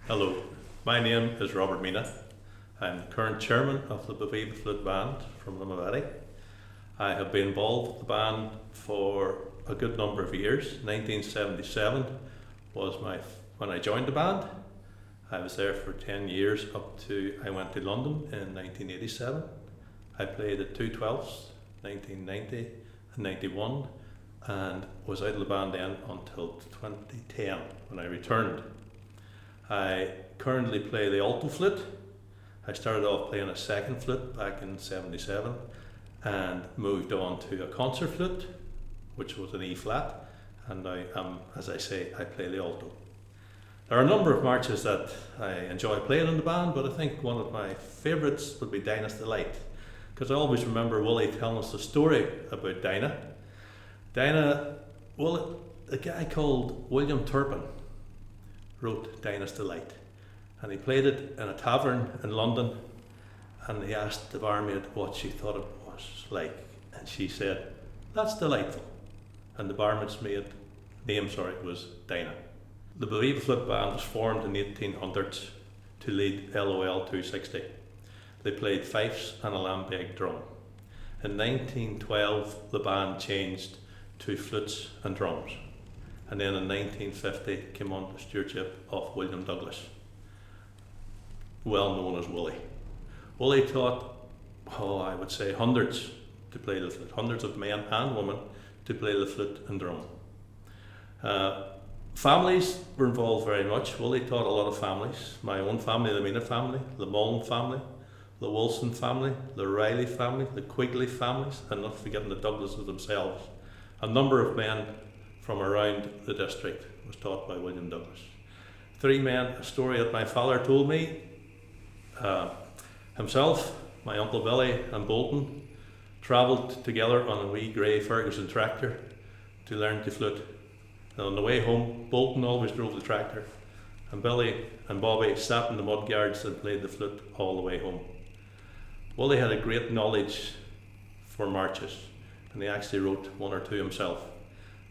Hello, my name is Robert Mina. I'm the current chairman of the Boveva Flute band from Londonderry. I have been involved with the band for a good number of years. 1977 was when I joined the band. I was there for 10 years up to I went to London in 1987. I played at 2/12s, 1990 and 91, and was out of the band then until 2010 when I returned. I currently play the alto flute. I started off playing a second flute back in 77 and moved on to a concert flute, which was an E flat, and now as I say, I play the alto. There are a number of marches that I enjoy playing in the band, but I think one of my favourites would be Dinah's Delight, because I always remember Willie telling us the story about Dinah. Well, a guy called William Turpin wrote Dinah's Delight, and he played it in a tavern in London, and he asked the barmaid what she thought it was like, and she said, "That's delightful," and the barmaid's name was Dinah. The Boveva Flute band was formed in the 1800s to lead LOL 260. They played fifes and a lambeg drum. In 1912 the band changed to flutes and drums, and then in 1950 came under the stewardship of William Douglas, well known as Willie. Willie taught, I would say hundreds to play the flute, hundreds of men and women to play the flute and drum. Families were involved very much. Willie taught a lot of families. My own family, the Mina family, the Mullen family, the Wilson family, the Riley family, the Quigley families, and not forgetting the Douglases themselves. A number of men from around the district was taught by William Douglas. Three men, a story that my father told me, himself, my Uncle Billy and Bolton travelled together on a wee grey Ferguson tractor to learn to flute. And on the way home, Bolton always drove the tractor, and Billy and Bobby sat in the mud guards and played the flute all the way home. Willie had a great knowledge for marches, and he actually wrote one or two himself,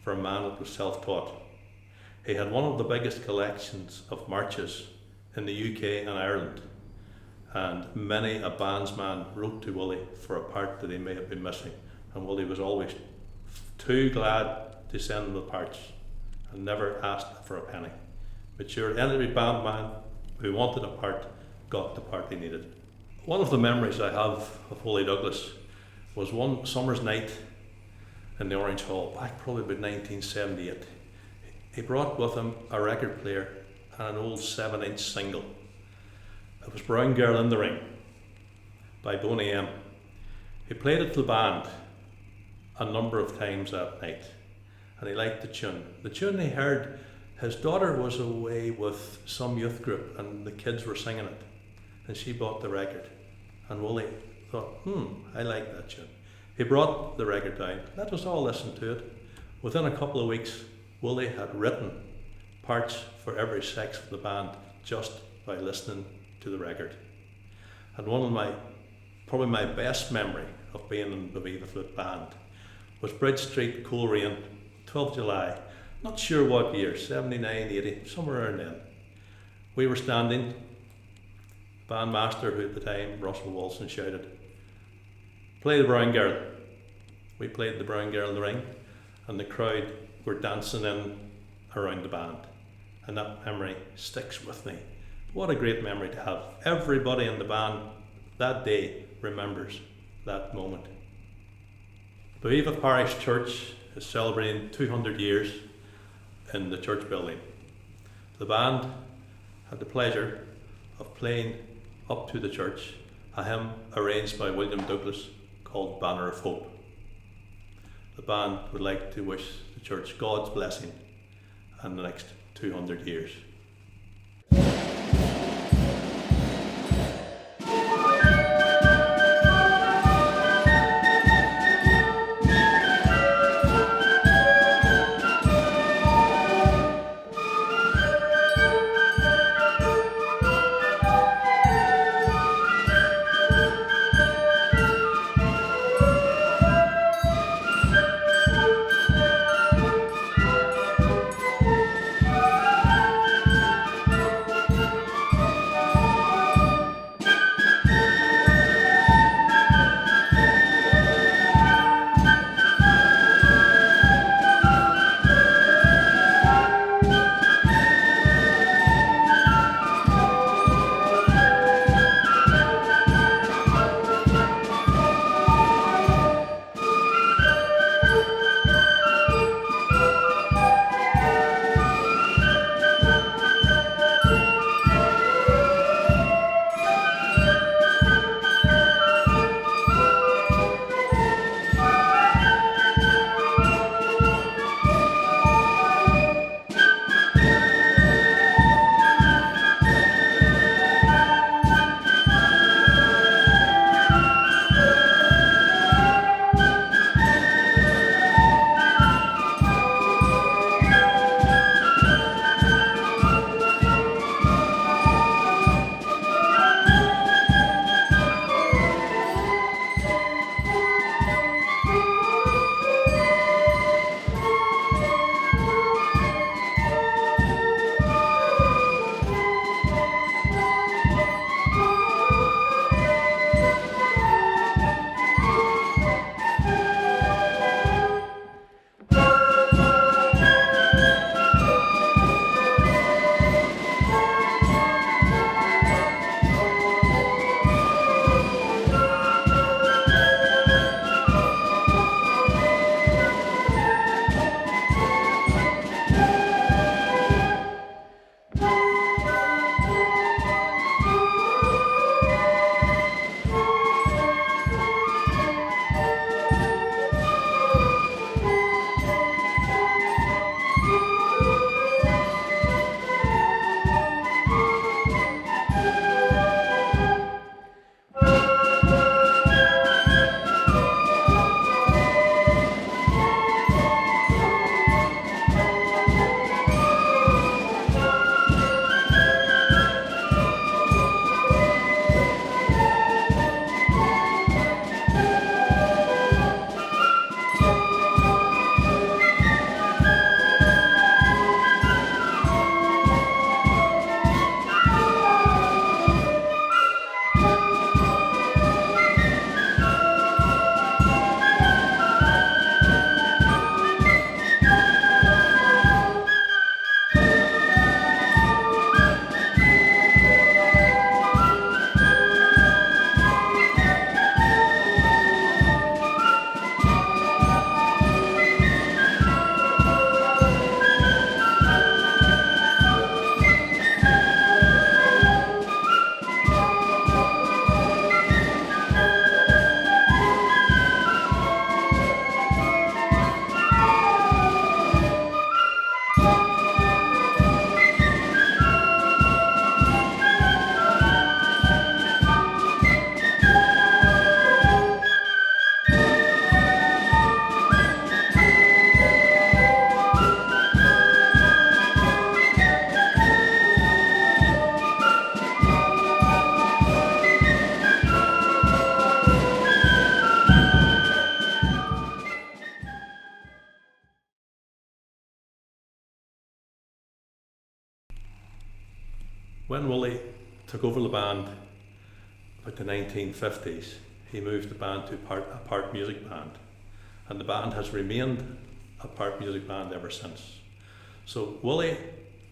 for a man that was self-taught. He had one of the biggest collections of marches in the UK and Ireland, and many a bandsman wrote to Willie for a part that he may have been missing, and Willie was always too glad to send him the parts and never asked for a penny. But sure, any bandman who wanted a part got the part he needed. One of the memories I have of Willie Douglas was one summer's night in the Orange Hall, back probably about 1978. He brought with him a record player and an old 7-inch single. It was Brown Girl in the Ring by Boney M. He played it to the band a number of times that night, and he liked the tune. The tune he heard, his daughter was away with some youth group and the kids were singing it, and she bought the record, and Willie thought, I like that tune. He brought the record down, let us all listen to it. Within a couple of weeks, Willie had written parts for every sex of the band just by listening to the record. And one of probably my best memory of being in the Boveva Flute band was Bridge Street, Coleraine, 12th July, not sure what year, 79, 80, somewhere around then. We were standing, bandmaster who at the time, Russell Wilson, shouted, "Play the Brown Girl." We played the Brown Girl in the Ring, and the crowd were dancing in around the band, and that memory sticks with me. What a great memory to have. Everybody in the band that day remembers that moment. Boveva Parish Church is celebrating 200 years in the church building. The band had the pleasure of playing up to the church a hymn arranged by William Douglas called Banner of Hope. The band would like to wish the church God's blessing in the next 200 years. When Wooly took over the band about the 1950s, he moved the band to a part music band, and the band has remained a part music band ever since. So Wooly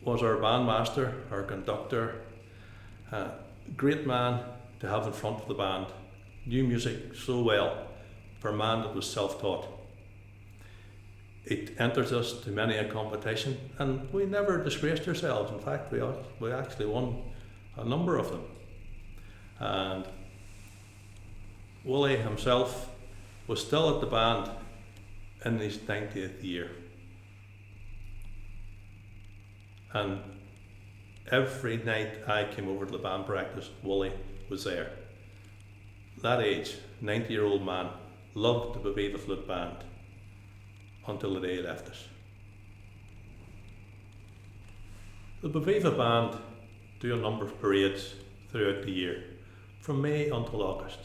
was our bandmaster, our conductor, great man to have in front of the band, knew music so well for a man that was self-taught. It enters us to many a competition, and we never disgraced ourselves. In fact, we actually won a number of them. And Wooly himself was still at the band in his 90th year. And every night I came over to the band practice, Wooly was there. That age, 90-year-old man, loved the Boveva Flute band until the day he left us. The Boveva band do a number of parades throughout the year, from May until August.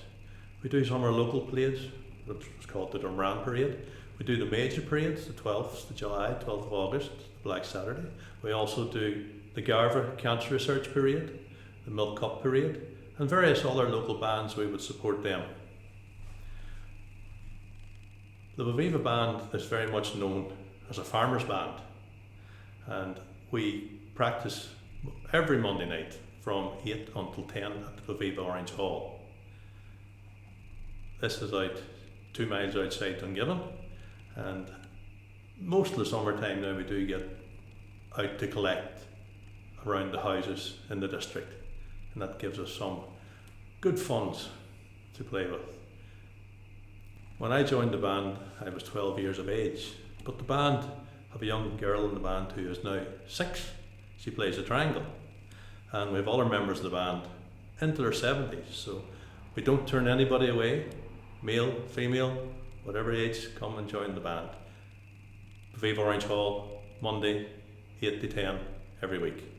We do some of our local parades, which was called the Burnfoot Parade. We do the major parades, the 12th of July, 12th of August, the Black Saturday. We also do the Garva Cancer Research Parade, the Milk Cup Parade, and various other local bands. We would support them. The Boveva band is very much known as a farmer's band, and we practice every Monday night from 8 until 10 at the Boveva Orange Hall. This is out 2 miles outside Dungiven, and most of the summertime now we do get out to collect around the houses in the district, and that gives us some good funds to play with. When I joined the band, I was 12 years of age, but the band have a young girl in the band who is now 6. She plays the triangle, and we have other members of the band into their 70s, so We don't turn anybody away, male, female, whatever age, come and join the band. Boveva Orange Hall, Monday, 8 to 10 every week.